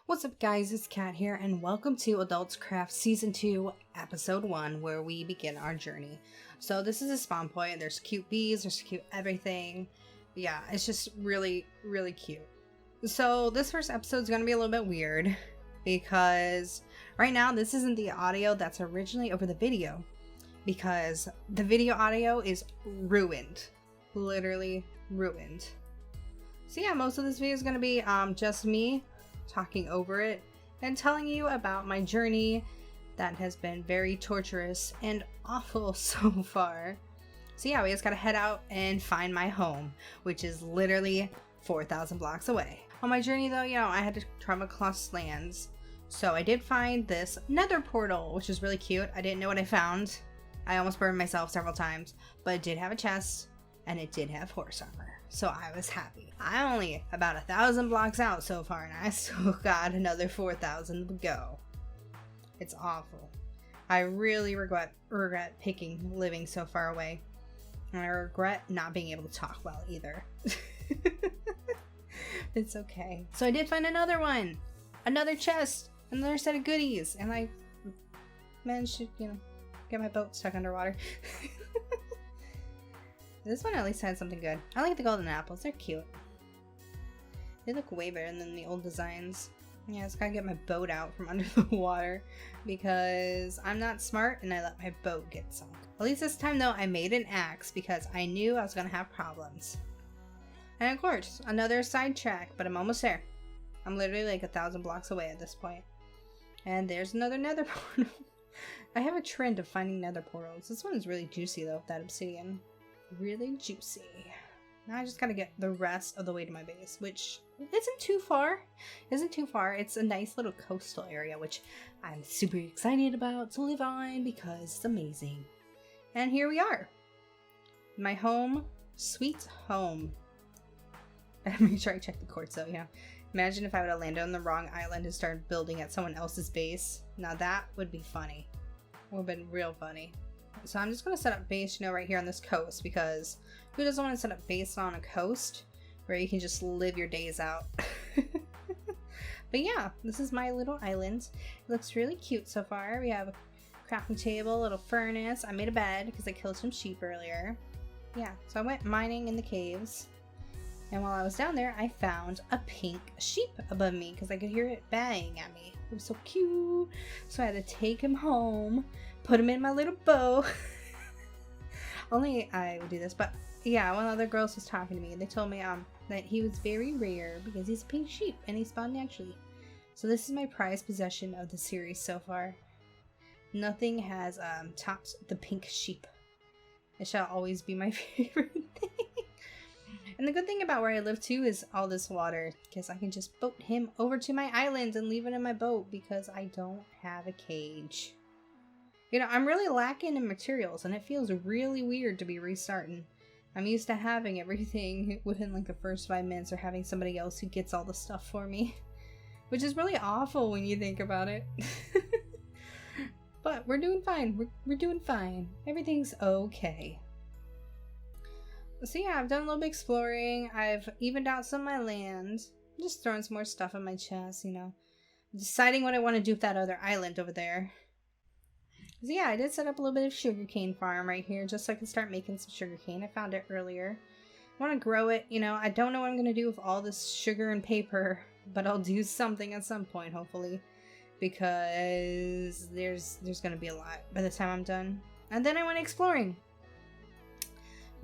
What's up guys, it's Kat here and welcome to AdultsCraft Season 2 Episode 1 where we begin our journey. So this is a spawn point, there's cute bees, there's cute everything. Yeah, it's just really cute. So this first episode is going to be a little bit weird because right now this isn't the audio that's originally over the video because the video audio is ruined. Literally ruined. So yeah, most of this video is going to be just me talking over it and telling you about my journey that has been very torturous and awful so far. So yeah, we just gotta head out and find my home, which is literally 4,000 blocks away. On my journey though, I had to travel across lands. So I did find this nether portal, which is really cute. I didn't know what I found. I almost burned myself several times, but it did have a chest and it did have horse armor. So I was happy. I'm only about 1,000 blocks out so far and I still got another 4,000 to go. It's awful. I really regret picking living so far away. And I regret not being able to talk well either. It's okay. So I did find another one. Another chest. Another set of goodies. And I managed to, get my boat stuck underwater. This one at least had something good. I like the golden apples. They're cute. They look way better than the old designs. Yeah, I just gotta get my boat out from under the water because I'm not smart and I let my boat get sunk. At least this time though, I made an axe because I knew I was gonna have problems. And of course, another sidetrack, but I'm almost there. I'm literally like 1,000 blocks away at this point. And there's another nether portal. I have a trend of finding nether portals. This one is really juicy though, that obsidian. Really juicy. Now I just gotta get the rest of the way to my base, which isn't too far. It's a nice little coastal area, which I'm super excited about to live on because it's amazing. And here we are. My home, sweet home. I make sure I check the quartz though, yeah. Imagine if I would have landed on the wrong island and started building at someone else's base. Now that would be funny. Would have been real funny. So I'm just going to set up base, right here on this coast because who doesn't want to set up base on a coast where you can just live your days out? But yeah, this is my little island. It looks really cute so far. We have a crafting table, a little furnace. I made a bed because I killed some sheep earlier. Yeah, so I went mining in the caves. And while I was down there, I found a pink sheep above me because I could hear it baying at me. It was so cute. So I had to take him home, put him in my little bow. Only I would do this, but yeah, one of the girls was talking to me and they told me that he was very rare because he's a pink sheep and he spawned naturally. So this is my prized possession of the series so far. Nothing has topped the pink sheep. It shall always be my favorite thing. And the good thing about where I live too is all this water, because I can just boat him over to my island and leave it in my boat because I don't have a cage. I'm really lacking in materials and it feels really weird to be restarting. I'm used to having everything within like the first 5 minutes or having somebody else who gets all the stuff for me. Which is really awful when you think about it. But we're doing fine. We're doing fine. Everything's okay. So yeah, I've done a little bit exploring. I've evened out some of my land. I'm just throwing some more stuff in my chest, Deciding what I want to do with that other island over there. So yeah, I did set up a little bit of sugarcane farm right here just so I can start making some sugarcane. I found it earlier. I want to grow it, I don't know what I'm going to do with all this sugar and paper, but I'll do something at some point, hopefully. Because there's going to be a lot by the time I'm done. And then I went exploring.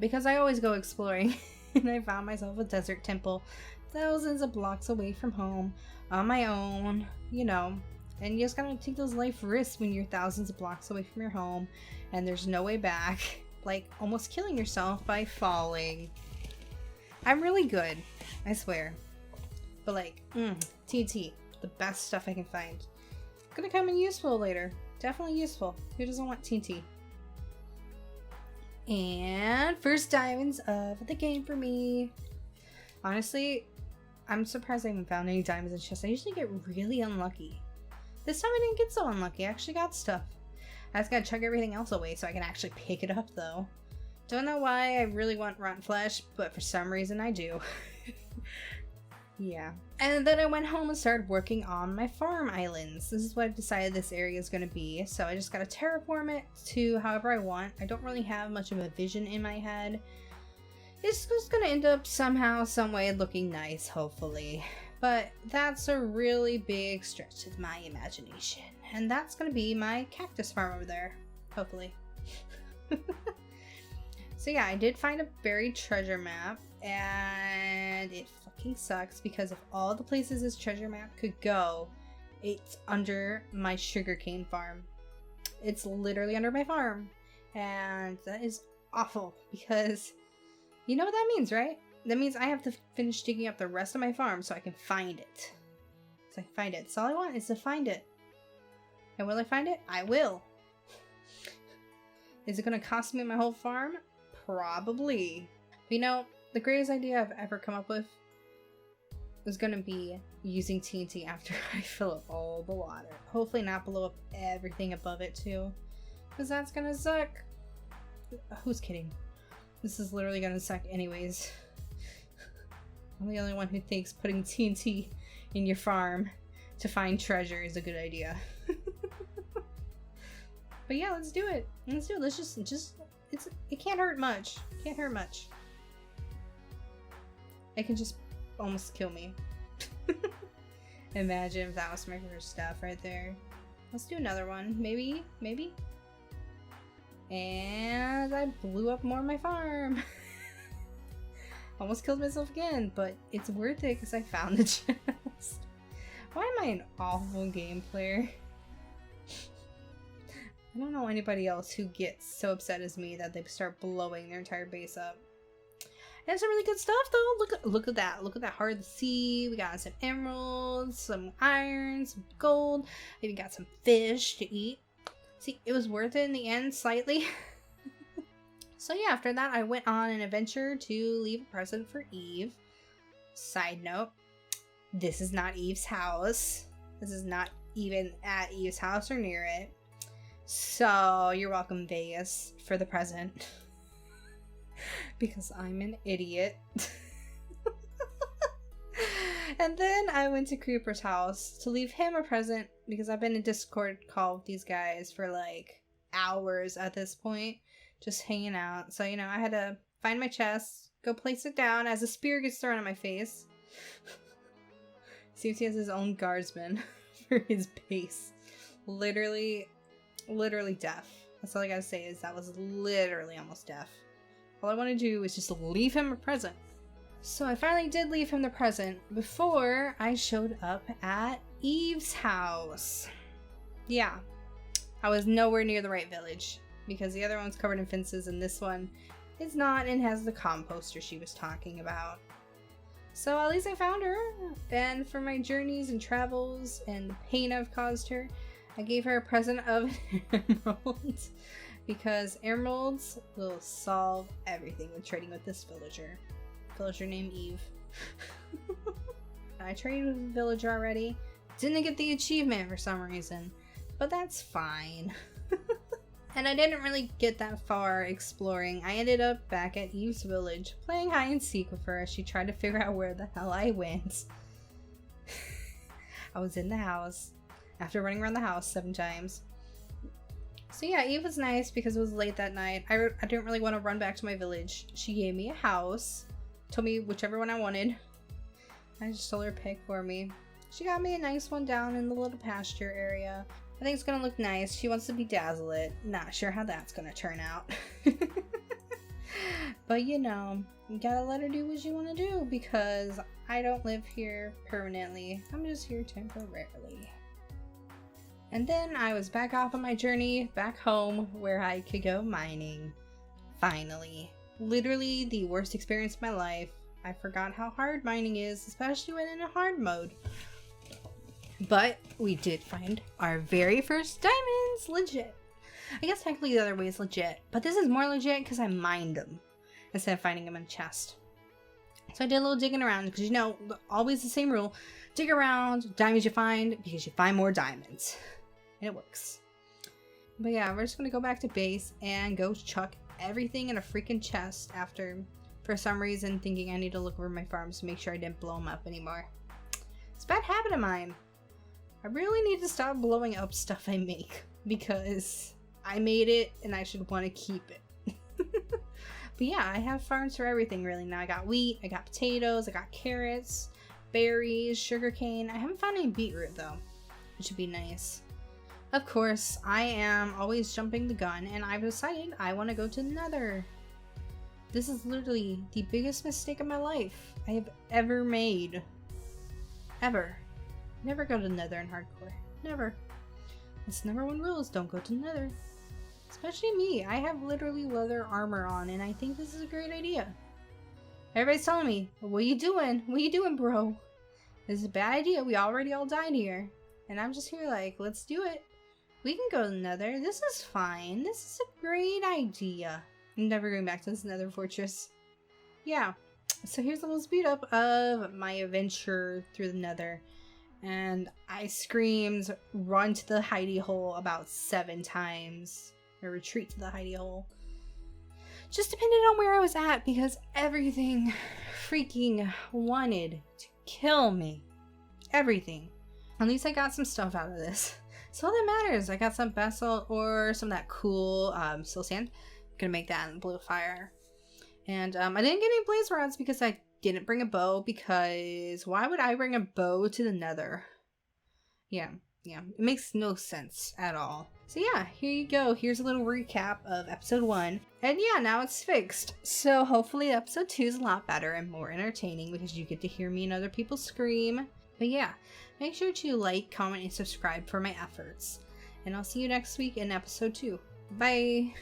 Because I always go exploring, and I found myself a desert temple thousands of blocks away from home, on my own, and you just gotta take those life risks when you're thousands of blocks away from your home, and there's no way back, like almost killing yourself by falling. I'm really good, I swear, but like, TNT, the best stuff I can find. Gonna come in useful later, definitely useful. Who doesn't want TNT? And first diamonds of the game for me. Honestly, I'm surprised I haven't found any diamonds in chests. I usually get really unlucky. This time I didn't get so unlucky. I actually got stuff. I just gotta chuck everything else away so I can actually pick it up though. Don't know why I really want rotten flesh, but for some reason I do. Yeah. And then I went home and started working on my farm islands. This is what I've decided this area is going to be. So I just got to terraform it to however I want. I don't really have much of a vision in my head. It's just going to end up somehow, some way looking nice, hopefully. But that's a really big stretch of my imagination. And that's going to be my cactus farm over there, hopefully. So yeah, I did find a buried treasure map, and it fucking sucks because of all the places this treasure map could go, it's under my sugarcane farm. It's literally under my farm, and that is awful because you know what that means, right? That means I have to finish digging up the rest of my farm so I can find it. So I can find it. So all I want is to find it. And will I find it? I will. Is it going to cost me my whole farm? Probably. But you know, the greatest idea I've ever come up with was going to be using TNT after I fill up all the water. Hopefully not blow up everything above it too, because that's going to suck. Who's kidding? This is literally going to suck anyways. I'm the only one who thinks putting TNT in your farm to find treasure is a good idea. But yeah, let's do it. Let's do it. Let's just it can't hurt much. It can't hurt much. It can just almost kill me. Imagine if that was my first stuff right there. Let's do another one. Maybe. And I blew up more of my farm. Almost killed myself again, but it's worth it because I found the chest. Why am I an awful game player? I don't know anybody else who gets so upset as me that they start blowing their entire base up. And some really good stuff though. Look at that. Look at that heart of the sea. We got some emeralds, some iron, some gold. I even got some fish to eat. See, it was worth it in the end, slightly. So yeah, after that I went on an adventure to leave a present for Eve. Side note, this is not Eve's house. This is not even at Eve's house or near it. So you're welcome, Vegas, for the present. Because I'm an idiot. And then I went to Creeper's house to leave him a present because I've been in Discord call with these guys for like hours at this point, just hanging out. So, you know, I had to find my chest, go place it down as a spear gets thrown at my face. Seems he has his own guardsman for his base. Literally deaf. That's all I gotta say is that was literally almost deaf. All I want to do is just leave him a present. So I finally did leave him the present before I showed up at Eve's house. Yeah, I was nowhere near the right village because the other one's covered in fences and this one is not and has the composter she was talking about. So at least I found her, and for my journeys and travels and the pain I've caused her, I gave her a present of emerald because emeralds will solve everything with trading with this villager. Villager named Eve. I traded with the villager already. Didn't get the achievement for some reason, but that's fine. And I didn't really get that far exploring. I ended up back at Eve's village playing hide and seek with her as she tried to figure out where the hell I went. I was in the house after running around the house 7 times. So yeah, Eve was nice because it was late that night. I didn't really want to run back to my village. She gave me a house, told me whichever one I wanted. I just told her to pick for me. She got me a nice one down in the little pasture area. I think it's gonna look nice. She wants to bedazzle it. Not sure how that's gonna turn out. But you know, you gotta let her do what she wanna do because I don't live here permanently. I'm just here temporarily. And then I was back off on my journey back home where I could go mining. Finally. Literally the worst experience of my life. I forgot how hard mining is, especially when in a hard mode. But we did find our very first diamonds. Legit. I guess technically the other way is legit, but this is more legit because I mined them instead of finding them in a chest. So I did a little digging around because, you know, always the same rule. Dig around, diamonds you find because you find more diamonds. And it works. But yeah, we're just going to go back to base and go chuck everything in a freaking chest after for some reason thinking I need to look over my farms to make sure I didn't blow them up anymore. It's a bad habit of mine. I really need to stop blowing up stuff I make because I made it and I should want to keep it. But yeah, I have farms for everything really now. I got wheat, I got potatoes, I got carrots, berries, sugarcane. I haven't found any beetroot though, which would be nice. Of course, I am always jumping the gun and I've decided I want to go to the Nether. This is literally the biggest mistake of my life I have ever made. Ever. Never go to the Nether in hardcore. Never. That's #1 rule is don't go to the Nether. Especially me. I have literally leather armor on and I think this is a great idea. Everybody's telling me, what are you doing? What are you doing, bro? This is a bad idea. We already all died here. And I'm just here like, let's do it. We can go to the Nether. This is fine. This is a great idea. I'm never going back to this Nether fortress. Yeah. So here's a little speed up of my adventure through the Nether. And I screamed run to the hidey hole about 7 times. Or retreat to the hidey hole. Just depended on where I was at because everything freaking wanted to kill me. Everything. At least I got some stuff out of this. So all that matters. I got some basalt or some of that cool sill sand. I'm gonna make that in blue fire. And I didn't get any blaze rods because I didn't bring a bow because why would I bring a bow to the Nether? Yeah, it makes no sense at all. So yeah, here you go. Here's a little recap of episode 1. And yeah, now it's fixed. So hopefully episode 2 is a lot better and more entertaining because you get to hear me and other people scream. But yeah, make sure to like, comment, and subscribe for my efforts. And I'll see you next week in episode 2. Bye!